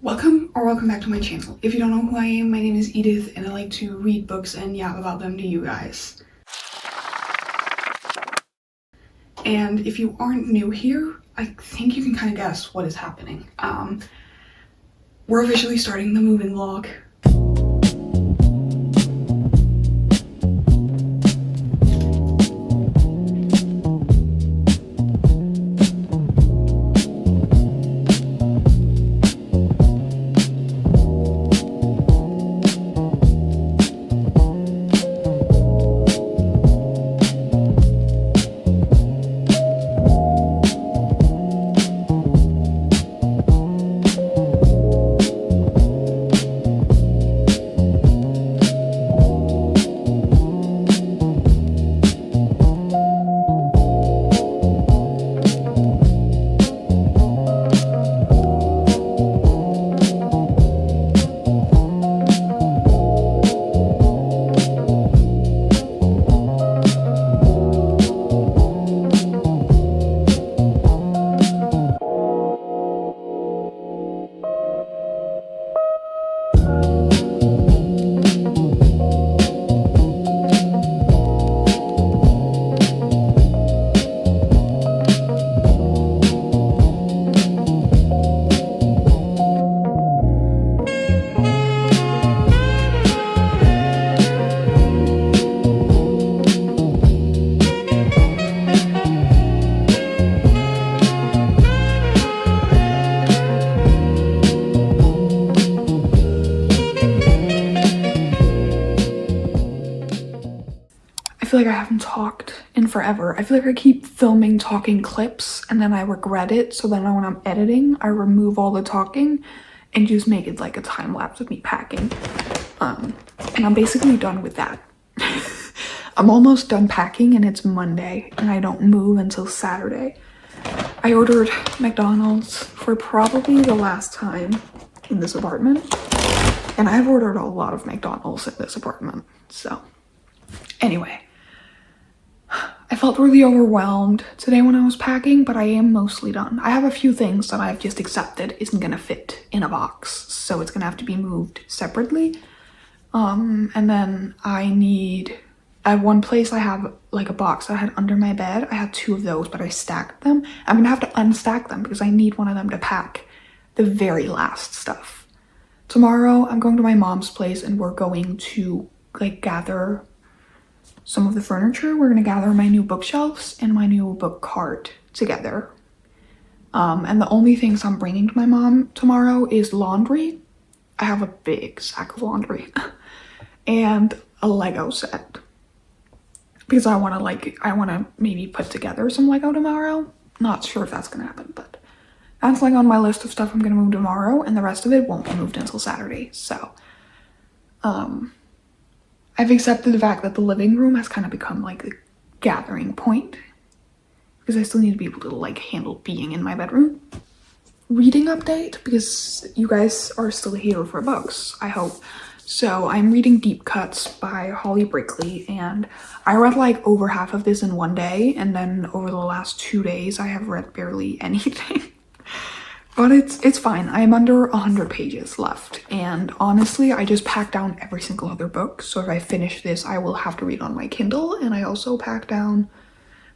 Welcome back to my channel. If you don't know who I am, my name is Edith and I like to read books and yap about them to you guys. And if you aren't new here, I think you can kind of guess what is happening. We're officially starting the moving vlog. I feel like I haven't talked in forever. I feel like I keep filming talking clips and then I regret it. So then when I'm editing, I remove all the talking and just make it like a time lapse of me packing. And I'm basically done with that. I'm almost done packing and it's Monday and I don't move until Saturday. I ordered McDonald's for probably the last time in this apartment. And I've ordered a lot of McDonald's in this apartment. So anyway. I felt really overwhelmed today when I was packing, but I am mostly done. I have a few things that I've just accepted isn't gonna fit in a box, so it's gonna have to be moved separately. And then at one place I have like a box that I had under my bed. I had two of those, but I stacked them. I'm gonna have to unstack them because I need one of them to pack the very last stuff. Tomorrow I'm going to my mom's place and we're going to like gather some of the furniture. We're gonna gather my new bookshelves and my new book cart together. And the only things I'm bringing to my mom tomorrow is laundry. I have a big sack of laundry and a Lego set because I wanna maybe put together some Lego tomorrow. Not sure if that's gonna happen, but that's like on my list of stuff I'm gonna move tomorrow, and the rest of it won't be moved until Saturday. So I've accepted the fact that the living room has kind of become like the gathering point because I still need to be able to like handle being in my bedroom. Reading update, because you guys are still here for books, I hope. So I'm reading Deep Cuts by Holly Brickley, and I read like over half of this in one day, and then over the last 2 days I have read barely anything. But it's fine. I'm under 100 pages left, and honestly I just packed down every single other book, so if I finish this I will have to read on my Kindle, and I also packed down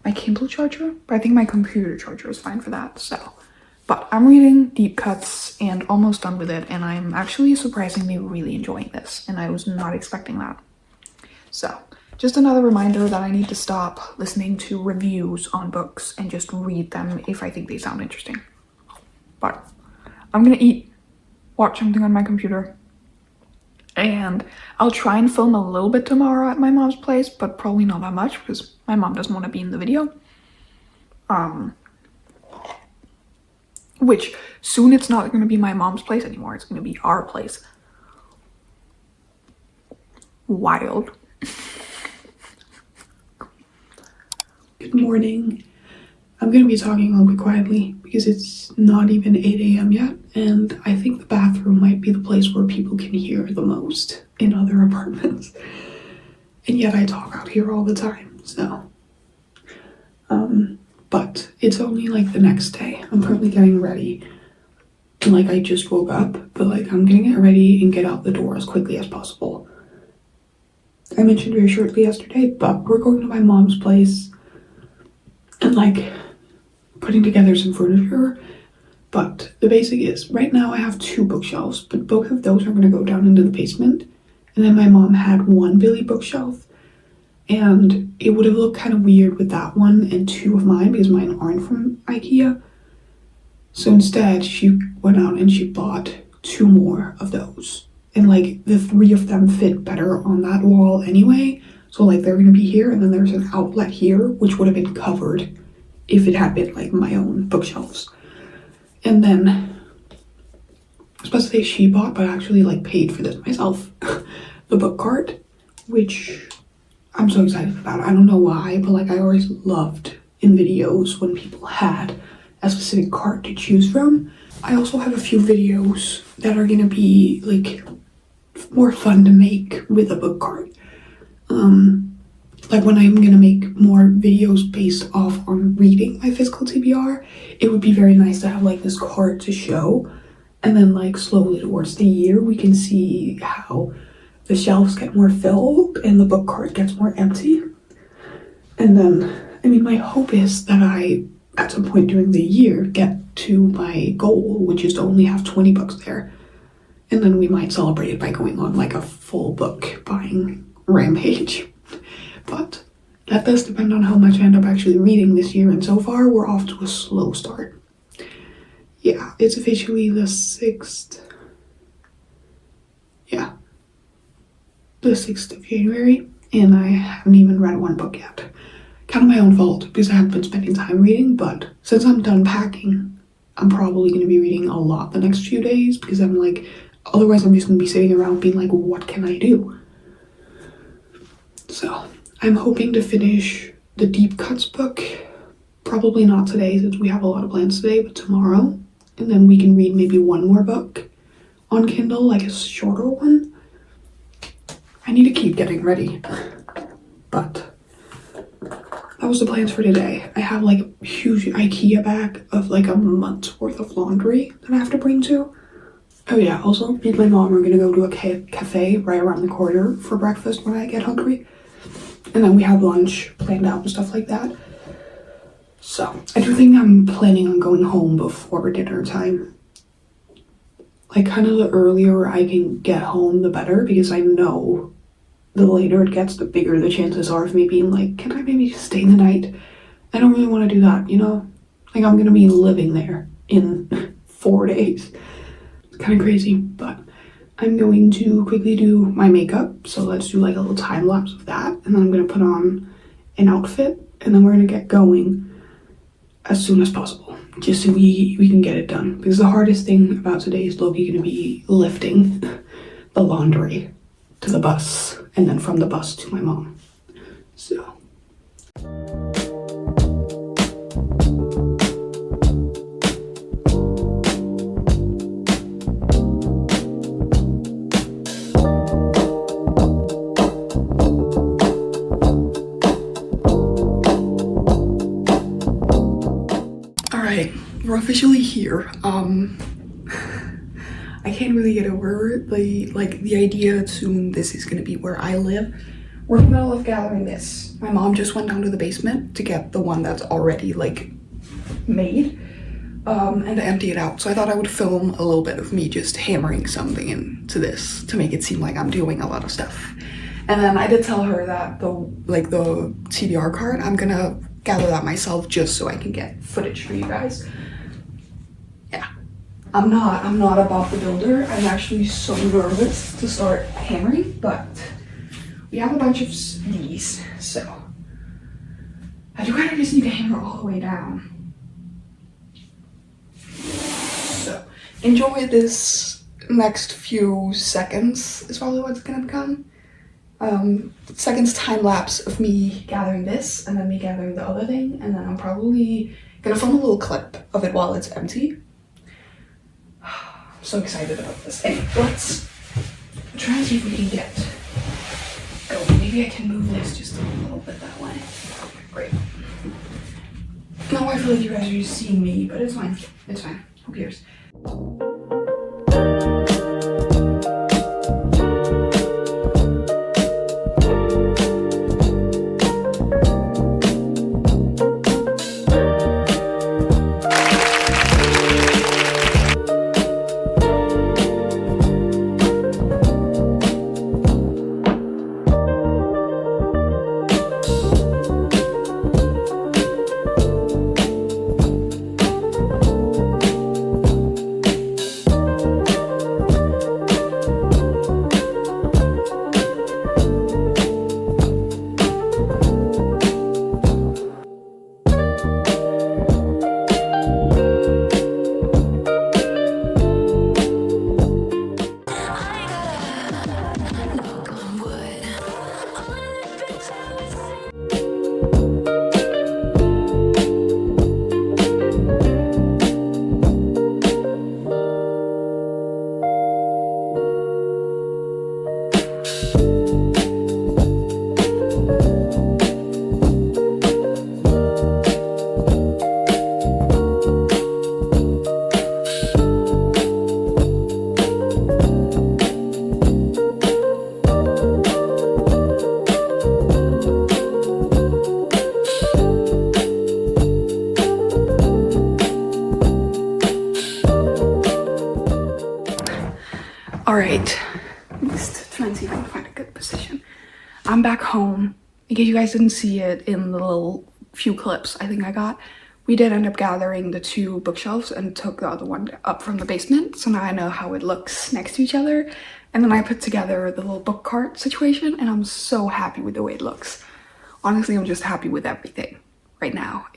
my Kindle charger, but I think my computer charger is fine for that. So but I'm reading Deep Cuts and almost done with it, and I'm actually surprisingly really enjoying this, and I was not expecting that. So just another reminder that I need to stop listening to reviews on books and just read them if I think they sound interesting. But I'm gonna eat, watch something on my computer, and I'll try and film a little bit tomorrow at my mom's place, but probably not that much because my mom doesn't want to be in the video. Which soon it's not gonna be my mom's place anymore, it's gonna be our place. Wild. Good morning. I'm gonna be talking a little bit quietly because it's not even 8 a.m. yet, and I think the bathroom might be the place where people can hear the most in other apartments. And yet I talk out here all the time, so. But it's only like the next day. I'm currently getting ready and like I just woke up, but like I'm gonna get ready and get out the door as quickly as possible. I mentioned very shortly yesterday, but we're going to my mom's place and like putting together some furniture. But the basic is, right now I have 2 bookshelves, but both of those are gonna go down into the basement. And then my mom had 1 Billy bookshelf, and it would have looked kind of weird with that one and 2 of mine because mine aren't from IKEA. So instead, she went out and she bought 2 more of those. And like the 3 of them fit better on that wall anyway. So like they're gonna be here, and then there's an outlet here, which would have been covered if it had been like my own bookshelves. And then, I was supposed to say she bought, but I actually like paid for this myself, the book cart, which I'm so excited about. I don't know why, but like I always loved in videos when people had a specific cart to choose from. I also have a few videos that are gonna be like more fun to make with a book cart. Like when I'm gonna make more videos based off on reading my physical TBR, it would be very nice to have like this cart to show, and then like slowly towards the year we can see how the shelves get more filled and the book cart gets more empty. And then, I mean, my hope is that I, at some point during the year, get to my goal, which is to only have 20 books there. And then we might celebrate it by going on like a full book buying rampage. But that does depend on how much I end up actually reading this year, and so far we're off to a slow start. Yeah, it's officially the 6th. Yeah, the 6th of January, and I haven't even read 1 book yet. Kind of my own fault because I haven't been spending time reading, but since I'm done packing, I'm probably going to be reading a lot the next few days because I'm like, otherwise I'm just going to be sitting around being like, what can I do? So I'm hoping to finish the Deep Cuts book, probably not today since we have a lot of plans today, but tomorrow. And then we can read maybe 1 more book on Kindle, like a shorter one. I need to keep getting ready, but that was the plans for today. I have like a huge IKEA bag of like a month's worth of laundry that I have to bring to. Oh yeah, also me and my mom are gonna go to a cafe right around the corner for breakfast when I get hungry. And then we have lunch planned out and stuff like that. So I do think I'm planning on going home before dinner time. Like kind of the earlier I can get home, the better, because I know the later it gets, the bigger the chances are of me being like, can I maybe just stay the night? I don't really want to do that, you know? Like I'm gonna be living there in 4 days. It's kind of crazy, but I'm going to quickly do my makeup. So let's do like a little time lapse of that. And then I'm gonna put on an outfit, and then we're gonna get going as soon as possible, just so we can get it done. Because the hardest thing about today is Loki gonna be lifting the laundry to the bus, and then from the bus to my mom. So. Alright, we're officially here. I can't really get over the idea soon this is gonna be where I live. We're in the middle of gathering this. My mom just went down to the basement to get the one that's already like made and to empty it out. So I thought I would film a little bit of me just hammering something into this to make it seem like I'm doing a lot of stuff. And then I did tell her that the TBR card, I'm gonna gather that myself just so I can get footage for you guys. Yeah. I'm not a Bob the Builder. I'm actually so nervous to start hammering, but we have a bunch of these, so I do kind of just need to hammer all the way down. So enjoy this next few seconds is probably what it's gonna become. Seconds time lapse of me gathering this and then me gathering the other thing, and then I'm probably gonna film a little clip of it while it's empty. I'm so excited about this. Anyway, let's try and see if we can get going. Maybe I can move this just a little bit that way. Great. Now I feel like you guys are just seeing me, but it's fine. It's fine. Who cares? All right, just trying to see if I can find a good position. I'm back home. In case you guys didn't see it in the little few clips I think I got, we did end up gathering the two bookshelves and took the other one up from the basement. So now I know how it looks next to each other. And then I put together the little book cart situation, and I'm so happy with the way it looks. Honestly, I'm just happy with everything right now.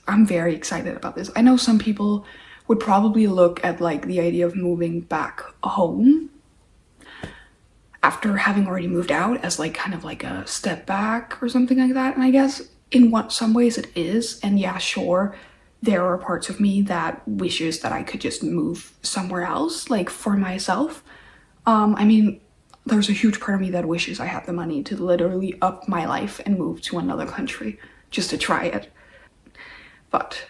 I'm very excited about this. I know some people would probably look at like the idea of moving back home after having already moved out as like kind of like a step back or something like that. And I guess in some ways it is. And yeah, sure, there are parts of me that wishes that I could just move somewhere else, like for myself. I mean, there's a huge part of me that wishes I had the money to literally up my life and move to another country just to try it. But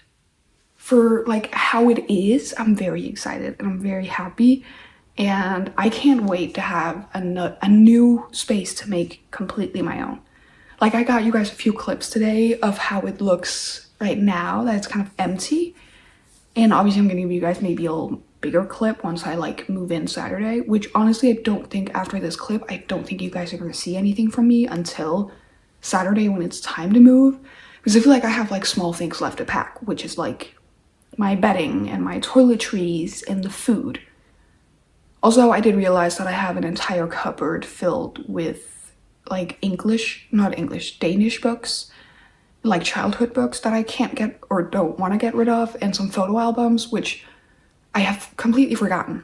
for like how it is, I'm very excited and I'm very happy. And I can't wait to have a new space to make completely my own. Like I got you guys a few clips today of how it looks right now, that it's kind of empty. And obviously I'm gonna give you guys maybe a little bigger clip once I like move in Saturday, which honestly I don't think after this clip, I don't think you guys are gonna see anything from me until Saturday when it's time to move. Because I feel like I have like small things left to pack, which is like my bedding and my toiletries and the food. Also, I did realize that I have an entire cupboard filled with like Danish books, like childhood books that I can't get or don't want to get rid of, and some photo albums, which I have completely forgotten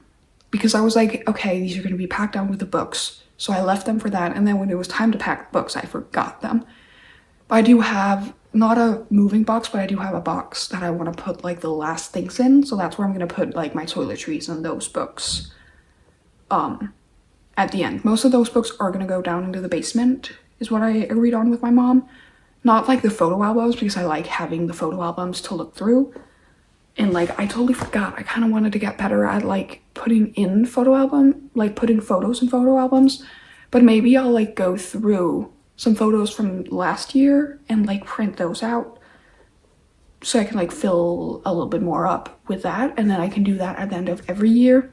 because I was like, okay, these are going to be packed down with the books. So I left them for that. And then when it was time to pack the books, I forgot them. But I do have not a moving box, but I do have a box that I want to put like the last things in. So that's where I'm going to put like my toiletries and those books. At the end, most of those books are gonna go down into the basement, is what I agreed on with my mom. Not like the photo albums, because I like having the photo albums to look through. And like, I totally forgot. I kind of wanted to get better at like putting photos in photo albums. But maybe I'll like go through some photos from last year and like print those out so I can like fill a little bit more up with that. And then I can do that at the end of every year.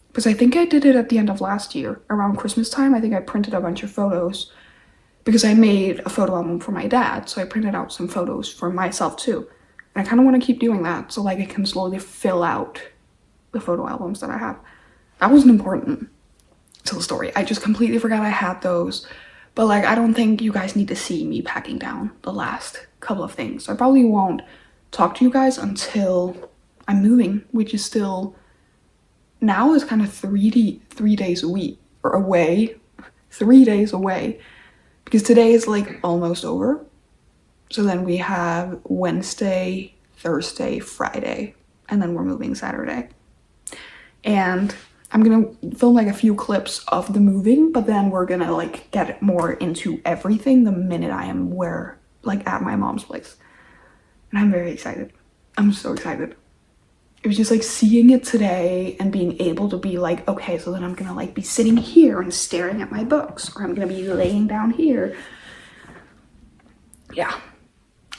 Because I think I did it at the end of last year, around Christmas time. I think I printed a bunch of photos because I made a photo album for my dad. So I printed out some photos for myself too. And I kind of want to keep doing that so like I can slowly fill out the photo albums that I have. That wasn't important to the story. I just completely forgot I had those. But like, I don't think you guys need to see me packing down the last couple of things. So I probably won't talk to you guys until I'm moving, which is still... now is kind of 3 days away, 3 days away, because today is like almost over. So then we have Wednesday, Thursday, Friday, and then we're moving Saturday. And I'm gonna film like a few clips of the moving, but then we're gonna like get more into everything the minute I am at my mom's place. And I'm very excited. I'm so excited. It was just like seeing it today and being able to be like, okay, so then I'm gonna like be sitting here and staring at my books, or I'm gonna be laying down here. Yeah,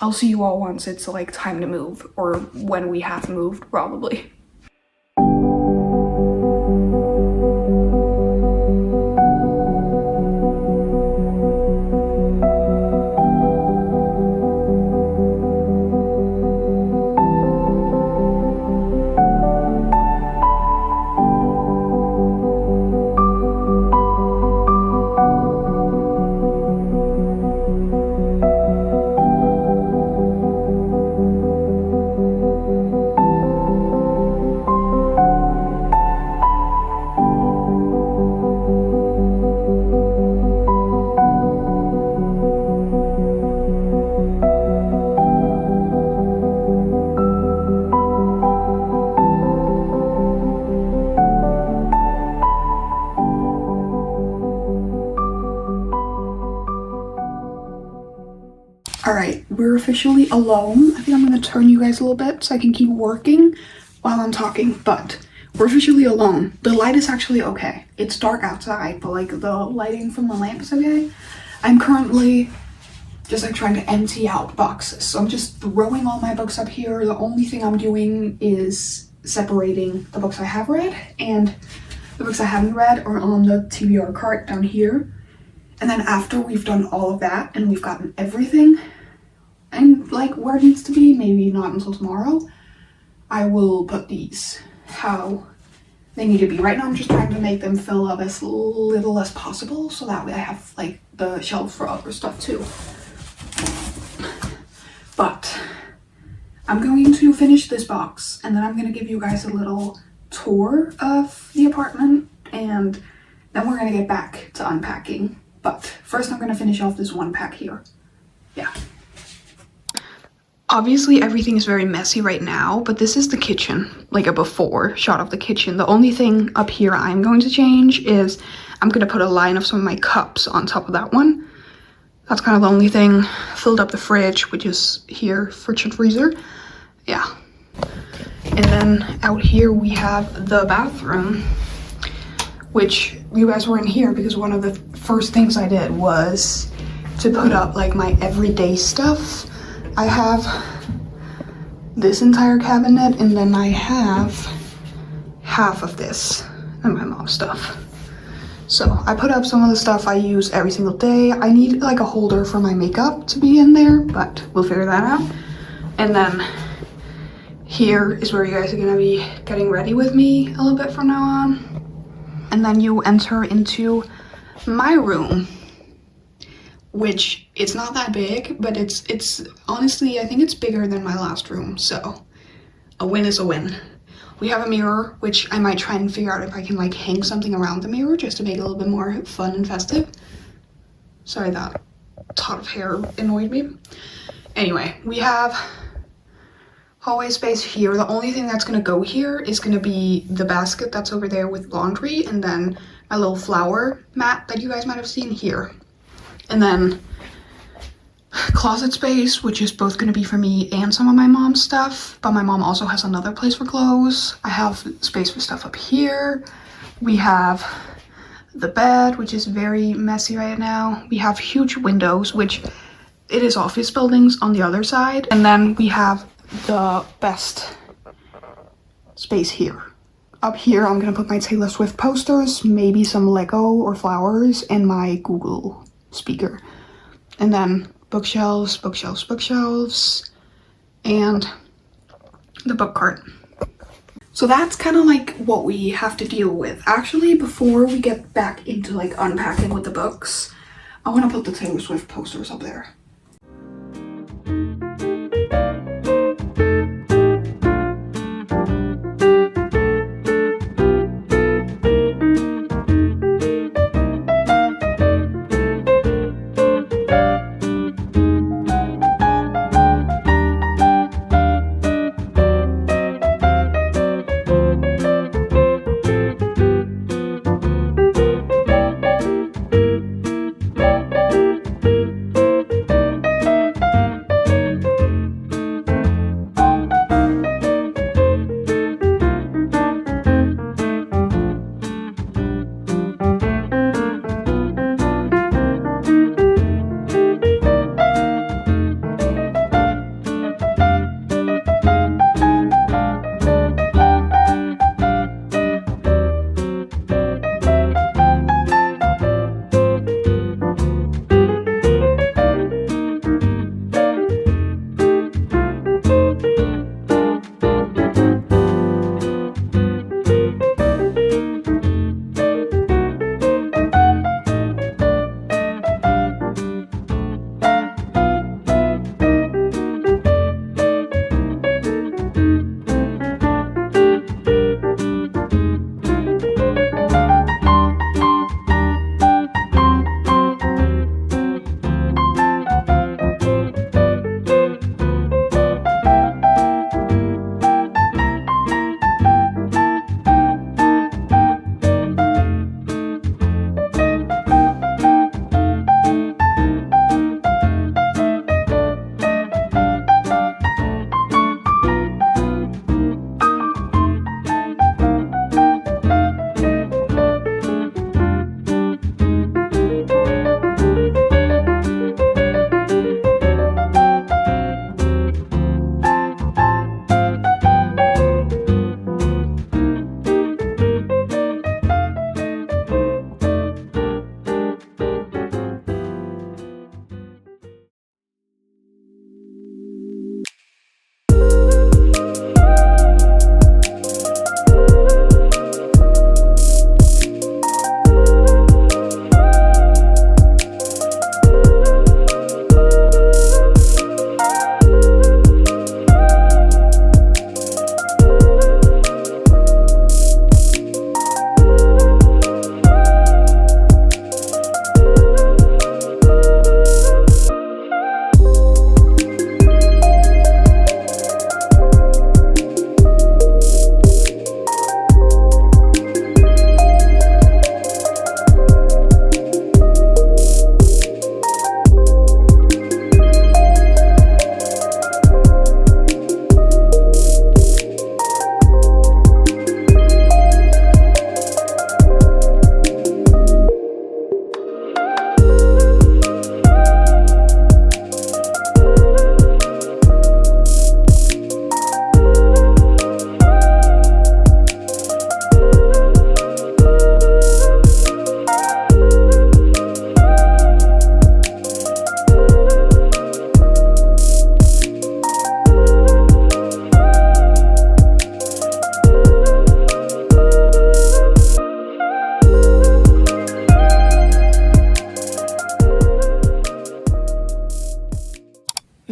I'll see you all once it's like time to move, or when we have moved, probably. Alright, we're officially alone. I think I'm gonna turn you guys a little bit so I can keep working while I'm talking, but we're officially alone. The light is actually okay. It's dark outside, but like the lighting from the lamp is okay. I'm currently just like trying to empty out boxes. So I'm just throwing all my books up here. The only thing I'm doing is separating the books I have read and The books I haven't read are on the TBR cart down here. And then after we've done all of that and we've gotten everything and like where it needs to be, maybe not until tomorrow, I will put these how they need to be. Right now I'm just trying to make them fill up as little as possible so that way I have like the shelves for other stuff too. But I'm going to finish this box and then I'm going to give you guys a little tour of the apartment and then we're going to get back to unpacking. But first I'm going to finish off this one pack here. Yeah. Obviously everything is very messy right now, but this is the kitchen, like a before shot of the kitchen. The only thing up here I'm going to change is I'm going to put a line of some of my cups on top of that one. That's kind of the only thing. Filled up the fridge, which is here, fridge and freezer. Yeah. And then out here we have the bathroom, which you guys were in here because one of the first things I did was to put up like my everyday stuff. I have this entire cabinet and then I have half of this and my mom's stuff. So I put up some of the stuff I use every single day. I need like a holder for my makeup to be in there, but we'll figure that out. And then here is where you guys are gonna be getting ready with me a little bit from now on. And then you enter into my room, which it's not that big, but it's honestly, I think it's bigger than my last room. So a win is a win. We have a mirror, which I might try and figure out if I can like hang something around the mirror just to make it a little bit more fun and festive. Sorry, that tot of hair annoyed me. Anyway, we have hallway space here. The only thing that's gonna go here is gonna be the basket that's over there with laundry and then my little flower mat that you guys might have seen here. And then closet space, which is both going to be for me and some of my mom's stuff, but my mom also has another place for clothes. I have space for stuff up here. We have the bed, which is very messy right now. We have huge windows, which it is office buildings on the other side. And then we have the best space here. Up here, I'm going to put my Taylor Swift posters, maybe some Lego or flowers, and my Google speaker. And then bookshelves, bookshelves, bookshelves, and the book cart. So that's kind of like what we have to deal with. Actually, before we get back into like unpacking with the books, I want to put the Taylor Swift posters up there.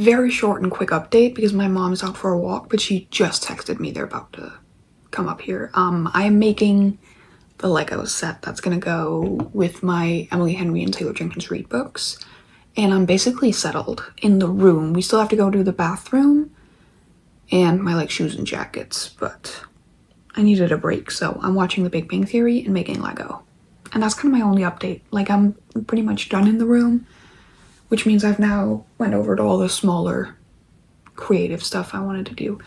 very short and quick update because my mom is out for a walk, but she just texted me they're about to come up here. I am making the Lego set that's gonna go with my Emily Henry and Taylor Jenkins Reid books. And I'm basically settled in the room. We still have to go to the bathroom and my like shoes and jackets, but I needed a break, so I'm watching The Big Bang Theory and making Lego. And that's kind of my only update. Like, I'm pretty much done in the room, which means I've now went over to all the smaller creative stuff I wanted to do.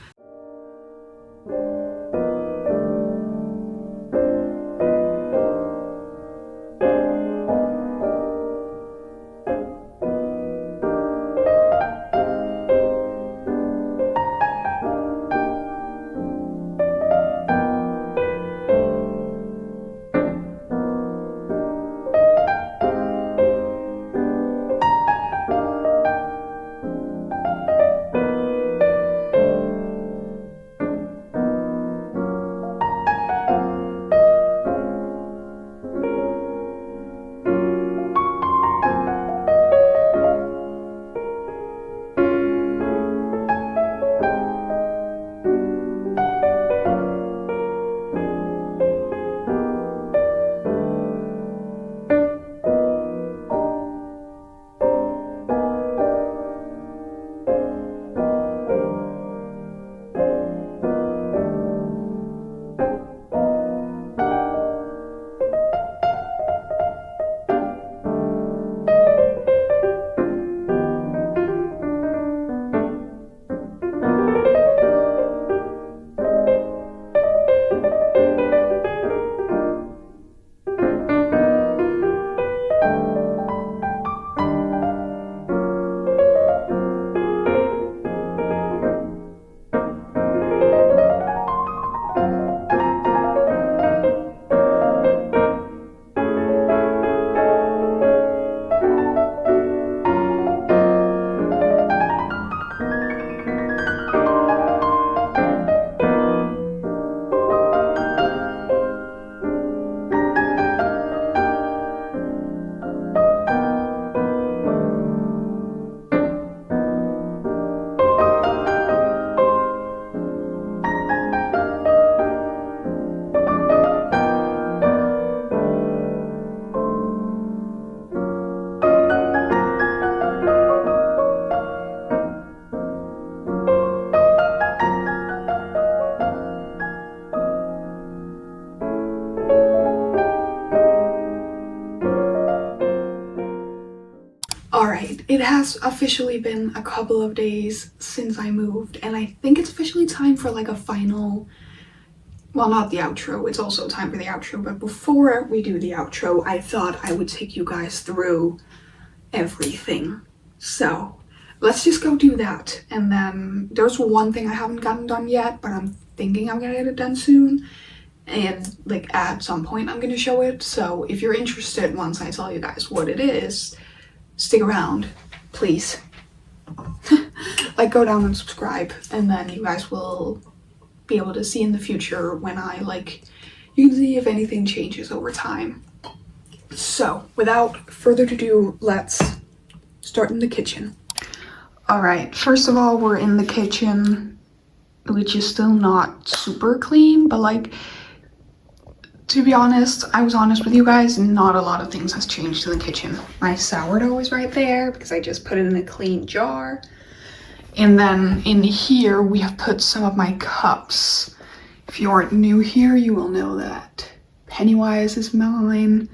Alright, it has officially been a couple of days since I moved, and I think it's officially time for like a final, well, not the outro, it's also time for the outro, but before we do the outro, I thought I would take you guys through everything. So let's just go do that. And then there's one thing I haven't gotten done yet, but I'm thinking I'm gonna get it done soon. And like at some point I'm gonna show it. So if you're interested, once I tell you guys what it is, stick around, please. Like, go down and subscribe, and then you guys will be able to see in the future when I like, you can see if anything changes over time. So without further ado, let's start in the kitchen. All right, first of all, we're in the kitchen, which is still not super clean, but like, to be honest, I was honest with you guys, not a lot of things has changed in the kitchen. My sourdough is right there because I just put it in a clean jar. And then in here, we have put some of my cups. If you aren't new here, you will know that Pennywise is mine.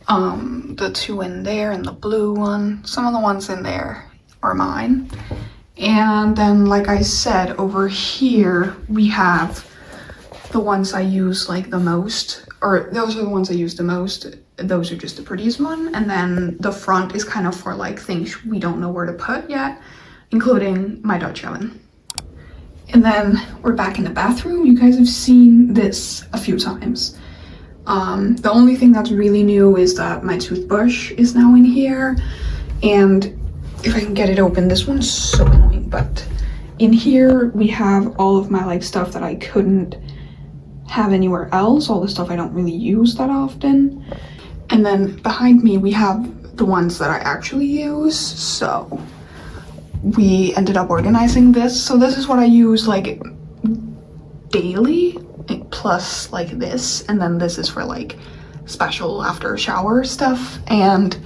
The two in there and the blue one. Some of the ones in there are mine. And then, like I said, over here, we have the ones I use like the most, or those are the ones I use the most. Those are just the prettiest one. And then the front is kind of for like things we don't know where to put yet, including my Dutch oven. And then we're back in the bathroom. You guys have seen this a few times. The only thing that's really new is that my toothbrush is now in here. And if I can get it open, this one's so annoying, but in here we have all of my like stuff that I couldn't have anywhere else, all the stuff I don't really use that often. And then behind me we have the ones that I actually use. So we ended up organizing this. So this is what I use like daily, plus like this, and then this is for like special after shower stuff, and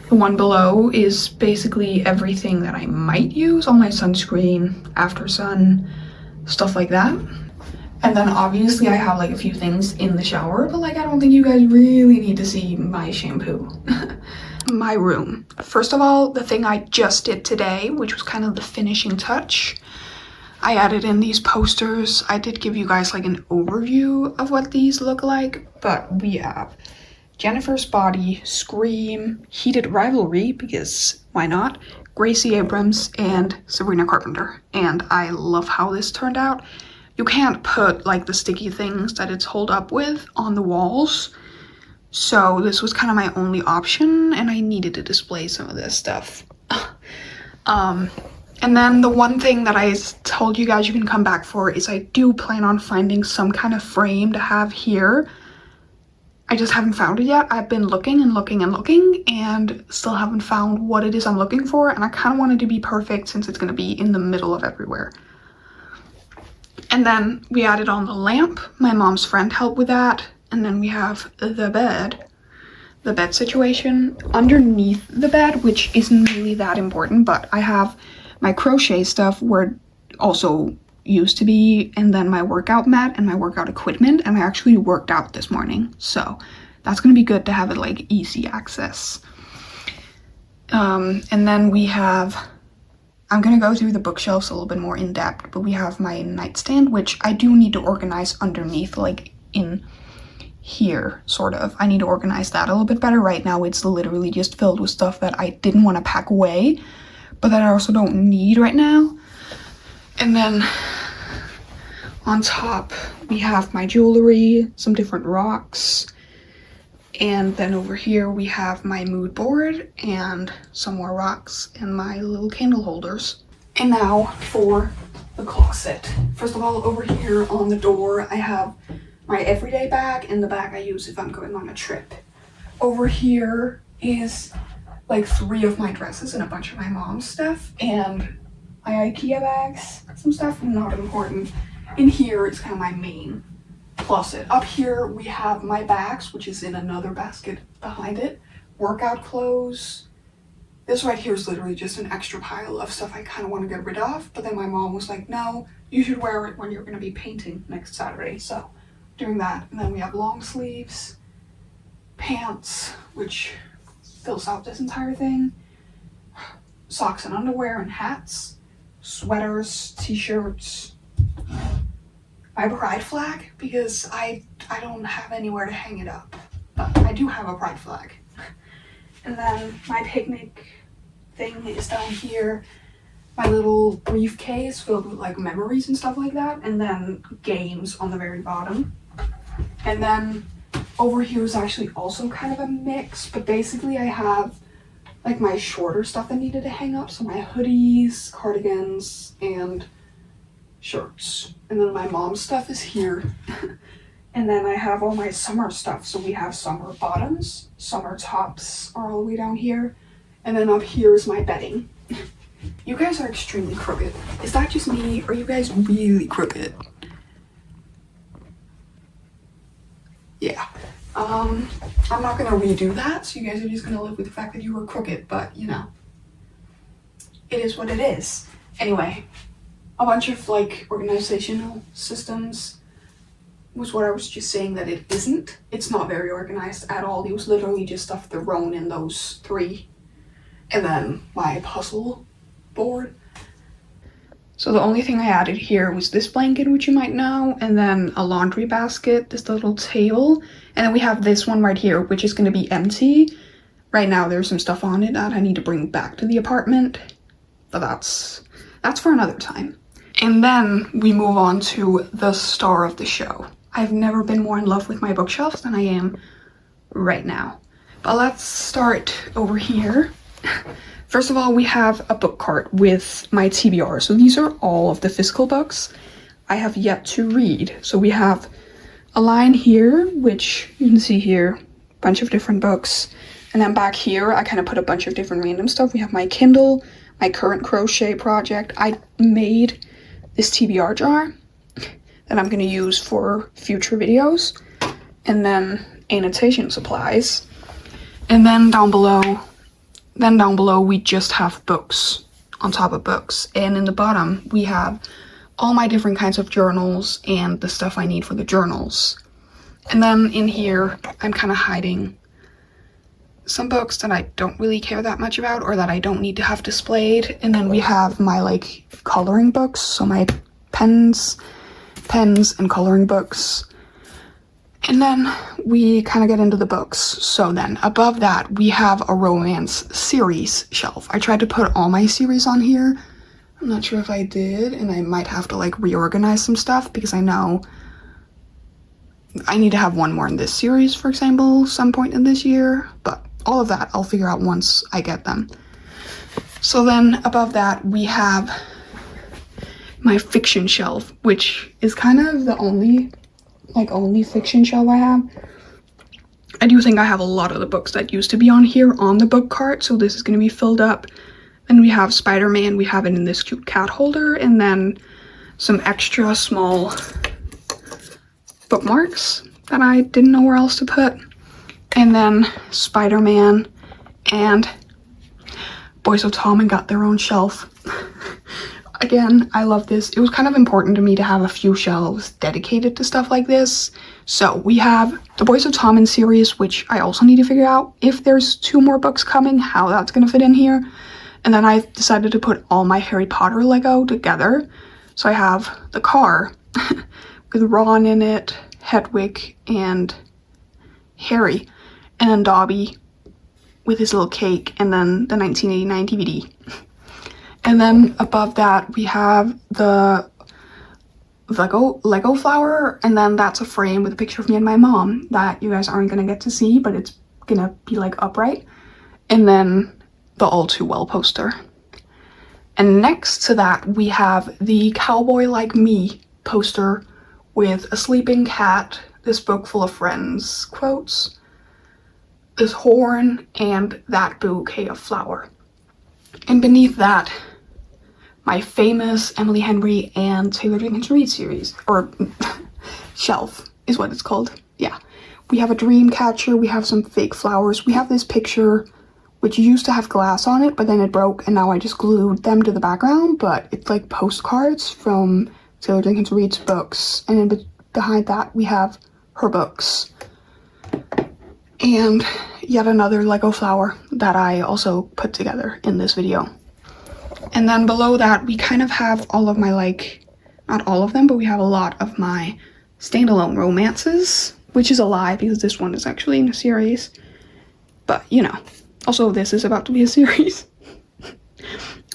the one below is basically everything that I might use, all my sunscreen, after sun, stuff like that. And then obviously I have like a few things in the shower, but like I don't think you guys really need to see my shampoo. My room. First of all, the thing I just did today, which was kind of the finishing touch, I added in these posters. I did give you guys like an overview of what these look like, but we have Jennifer's Body, Scream, Heated Rivalry, because why not, Gracie Abrams, and Sabrina Carpenter. And I love how this turned out. You can't put like the sticky things that it's holed up with on the walls, so this was kind of my only option, and I needed to display some of this stuff. And then the one thing that I told you guys you can come back for is I do plan on finding some kind of frame to have here. I just haven't found it yet. I've been looking and looking and looking and still haven't found what it is I'm looking for, and I kind of want it to be perfect since it's going to be in the middle of everywhere. And then we added on the lamp. My mom's friend helped with that. And then we have the bed situation. Underneath the bed, which isn't really that important, but I have my crochet stuff where it also used to be, and then my workout mat and my workout equipment, and I actually worked out this morning, so that's gonna be good to have it like easy access. And then we have, I'm gonna go through the bookshelves a little bit more in depth, but we have my nightstand, which I do need to organize underneath, like in here, sort of. I need to organize that a little bit better. Right now it's literally just filled with stuff that I didn't want to pack away, but that I also don't need right now. And then on top we have my jewelry, some different rocks, and then over here we have my mood board and some more rocks and my little candle holders. And now for the closet. First of all, over here on the door I have my everyday bag and the bag I use if I'm going on a trip. Over here is like 3 of my dresses and a bunch of my mom's stuff, and my IKEA bags, some stuff not important. In here it's kind of my main closet. Up here we have my bags, which is in another basket behind it, workout clothes. This right here is literally just an extra pile of stuff I kind of want to get rid of, but then my mom was like, no, you should wear it when you're going to be painting next Saturday, so doing that. And then we have long sleeves, pants, which fills out this entire thing, socks and underwear and hats, sweaters, t-shirts, my pride flag, because I don't have anywhere to hang it up, but I do have a pride flag. And then my picnic thing is down here, my little briefcase filled with like memories and stuff like that, and then games on the very bottom. And then over here is actually also kind of a mix, but basically I have like my shorter stuff that needed to hang up, so my hoodies, cardigans, and shirts. And then my mom's stuff is here. And then I have all my summer stuff, so we have summer bottoms, summer tops are all the way down here, and then up here is my bedding. You guys are extremely crooked. Is that just me, or are you guys really crooked? Yeah. I'm not gonna redo that, so you guys are just gonna live with the fact that you were crooked, but you know, it is what it is. Anyway, a bunch of like organizational systems was what I was just saying that it isn't. It's not very organized at all. It was literally just stuff thrown in those 3. And then my puzzle board. So the only thing I added here was this blanket, which you might know, and then a laundry basket, this little table, and then we have this one right here, which is going to be empty. Right now there's some stuff on it that I need to bring back to the apartment, but that's for another time. And then we move on to the star of the show. I've never been more in love with my bookshelves than I am right now. But let's start over here. First of all, we have a book cart with my TBR. So these are all of the physical books I have yet to read. So we have a line here, which you can see here, bunch of different books. And then back here, I kind of put a bunch of different random stuff. We have my Kindle, my current crochet project. I made this TBR jar that I'm gonna use for future videos, and then annotation supplies. And then down below we just have books on top of books. And in the bottom, we have all my different kinds of journals and the stuff I need for the journals. And then in here, I'm kind of hiding some books that I don't really care that much about or that I don't need to have displayed. And then we have my like coloring books, so my pens and coloring books. And then we kind of get into the books. So then above that, we have a romance series shelf. I tried to put all my series on here. I'm not sure if I did, and I might have to like reorganize some stuff because I know I need to have one more in this series, for example, some point in this year. But all of that I'll figure out once I get them. So then above that, we have my fiction shelf, which is kind of the only fiction shelf I have. I do think I have a lot of the books that used to be on here on the book cart, so this is going to be filled up. And we have Spider-Man, we have it in this cute cat holder, and then some extra small bookmarks that I didn't know where else to put. And then Spider-Man and Boys of Tom got their own shelf. Again, I love this. It was kind of important to me to have a few shelves dedicated to stuff like this. So we have the Boys of Tom series, which I also need to figure out if there's 2 more books coming, how that's going to fit in here. And then I decided to put all my Harry Potter Lego together. So I have the car with Ron in it, Hedwig, and Harry. And then Dobby with his little cake, and then the 1989 DVD. And then above that, we have the Lego flower, and then that's a frame with a picture of me and my mom that you guys aren't gonna get to see, but it's gonna be like upright. And then the All Too Well poster. And next to that, we have the Cowboy Like Me poster with a sleeping cat, this book full of friends quotes, this horn, and that bouquet of flower. And beneath that, my famous Emily Henry and Taylor Jenkins Reid series, or shelf is what it's called. Yeah. We have a dream catcher, we have some fake flowers, we have this picture which used to have glass on it, but then it broke, and now I just glued them to the background, but it's like postcards from Taylor Jenkins Reid's books, and behind that we have her books. And yet another Lego flower that I also put together in this video. And then below that, we kind of have all of my, like, not all of them, but we have a lot of my standalone romances, which is a lie because this one is actually in a series. But, you know, also this is about to be a series.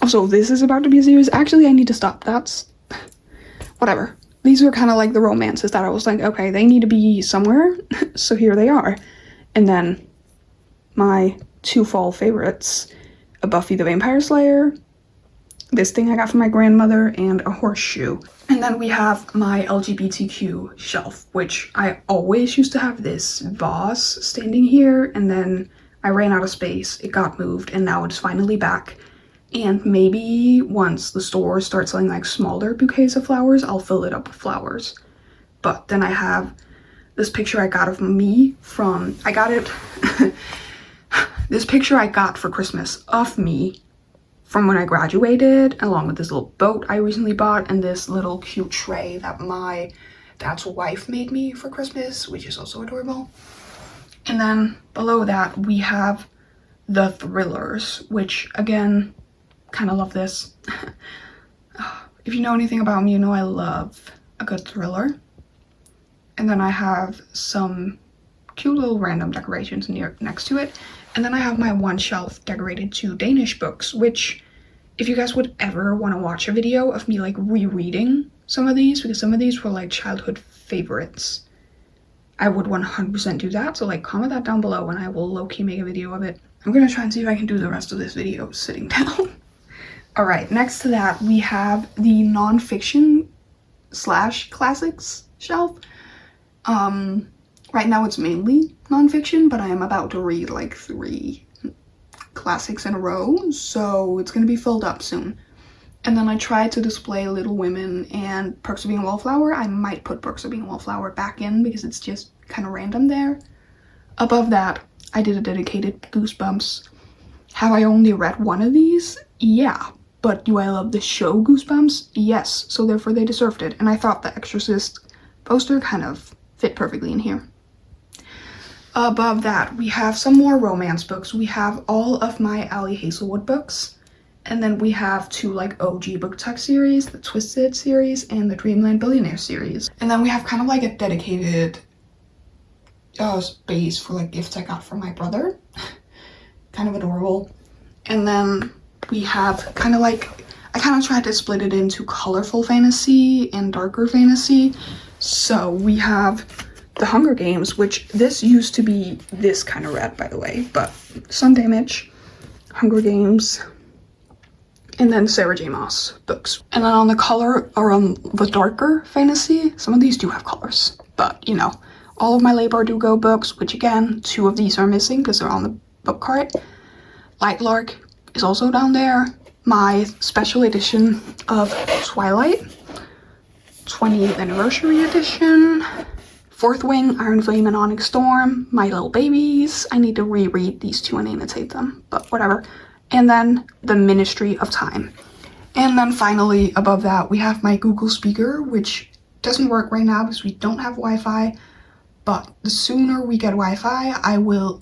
Actually, I need to stop. That's whatever. These were kind of like the romances that I was like, okay, they need to be somewhere. So here they are. And then my 2 fall favorites, a Buffy the Vampire Slayer, this thing I got from my grandmother, and a horseshoe. And then we have my LGBTQ shelf, which I always used to have this vase standing here, and then I ran out of space, it got moved, and now it's finally back. And maybe once the store starts selling like smaller bouquets of flowers, I'll fill it up with flowers. But then I have this picture I got of me from, this picture I got for Christmas of me from when I graduated, along with this little boat I recently bought and this little cute tray that my dad's wife made me for Christmas, which is also adorable. And then below that, we have the thrillers, which again, kind of love this. If you know anything about me, you know I love a good thriller. And then I have some cute little random decorations next to it. And then I have my one shelf decorated to Danish books, which if you guys would ever want to watch a video of me like rereading some of these, because some of these were like childhood favorites, I would 100% do that. So like comment that down below and I will low-key make a video of it. I'm gonna try and see if I can do the rest of this video sitting down. All right, next to that, we have the nonfiction / classics shelf. Right now it's mainly nonfiction, but I am about to read like 3 classics in a row, so it's gonna be filled up soon. And then I tried to display Little Women and Perks of Being a Wallflower. I might put Perks of Being a Wallflower back in because it's just kind of random there. Above that, I did a dedicated Goosebumps. Have I only read one of these? Yeah. But do I love the show Goosebumps? Yes. So therefore they deserved it. And I thought the Exorcist poster kind of fit perfectly in here. Above that, we have some more romance books. We have all of my Ali Hazelwood books. And then we have 2 like OG book tech series, the Twisted series and the Dreamland Billionaire series. And then we have kind of like a dedicated space for like gifts I got from my brother. Kind of adorable. And then we have kind of like, I kind of tried to split it into colorful fantasy and darker fantasy. So we have the Hunger Games, which this used to be this kind of red, by the way, but Sun Damage, Hunger Games, and then Sarah J Maas books. And then on the color, or on the darker fantasy, some of these do have colors, but you know, all of my Les Bardugo books, which again, 2 of these are missing because they're on the book cart. Lightlark is also down there. My special edition of Twilight, 20th anniversary edition. Fourth Wing, Iron Flame, and Onyx Storm, My Little Babies. I need to reread these 2 and annotate them, but whatever. And then the Ministry of Time. And then finally, above that, we have my Google Speaker, which doesn't work right now because we don't have Wi-Fi. But the sooner we get Wi-Fi,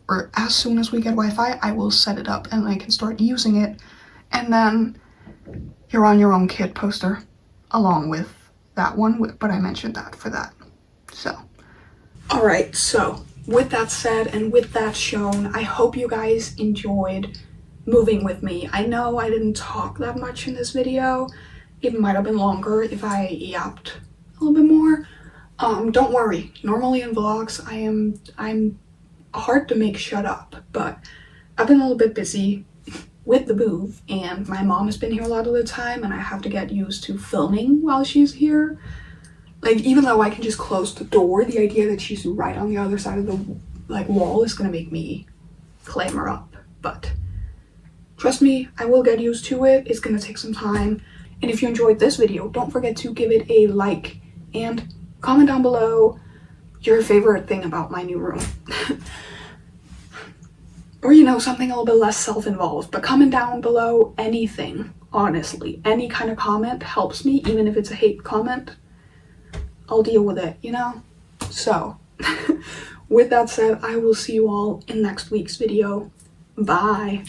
or as soon as we get Wi-Fi, I will set it up and I can start using it. And then You're on Your Own Kid poster, along with that one, but I mentioned that for that. So, alright, so with that said and with that shown, I hope you guys enjoyed moving with me. I know I didn't talk that much in this video. It might have been longer if I yapped a little bit more. Don't worry. Normally in vlogs, I'm hard to make shut up, but I've been a little bit busy with the move, and my mom has been here a lot of the time, and I have to get used to filming while she's here. Like, even though I can just close the door, the idea that she's right on the other side of the wall is gonna make me clamor up. But trust me, I will get used to it. It's gonna take some time. And if you enjoyed this video, don't forget to give it a like and comment down below your favorite thing about my new room. Or, you know, something a little bit less self-involved. But comment down below anything, honestly. Any kind of comment helps me, even if it's a hate comment. I'll deal with it, you know? So, with that said, I will see you all in next week's video. Bye.